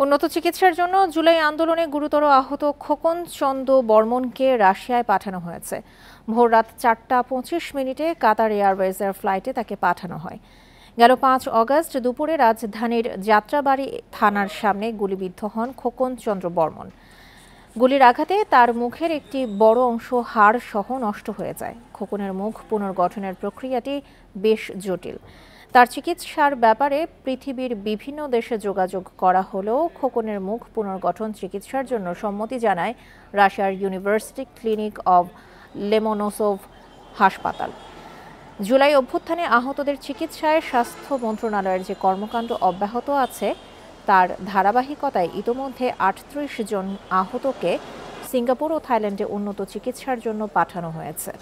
উন্নত চিকিৎসার জন্য জুলাই আন্দোলনে গুরুতর আহত খোকন চন্দ্র বর্মনকে রাশিয়ায় পাঠানো হয়েছে। ভোররাত 4টা 25 মিনিটে কাতার এয়ারওয়েজের ফ্লাইটে তাকে পাঠানো হয়। গেল 5 অগস্ট দুপুরে রাজধানীর যাত্রাবাড়ি থানার সামনে গুলিবিদ্ধ হন খোকন চন্দ্র বর্মন। গুলির আঘাতে তার মুখের একটি বড় অংশ হাড় সহ নষ্ট হয়ে যায়। খোকনের মুখ পুনর্গঠনের প্রক্রিয়াটি বেশ জটিল। তার চিকিৎসার ব্যাপারে পৃথিবীর বিভিন্ন দেশে যোগাযোগ করা হলেও খোকনের মুখ পুনর্গঠন চিকিৎসার জন্য সম্মতি জানায় রাশিয়ার ইউনিভার্সিটি ক্লিনিক অব লেমোনোসোভ হাসপাতাল। জুলাই অভ্যুত্থানে আহতদের চিকিৎসায় স্বাস্থ্য মন্ত্রণালয়ের যে কর্মকাণ্ড অব্যাহত আছে তার ধারাবাহিকতায় ইতোমধ্যে 38 জন আহতকে সিঙ্গাপুর ও থাইল্যান্ডে উন্নত চিকিৎসার জন্য পাঠানো হয়েছে।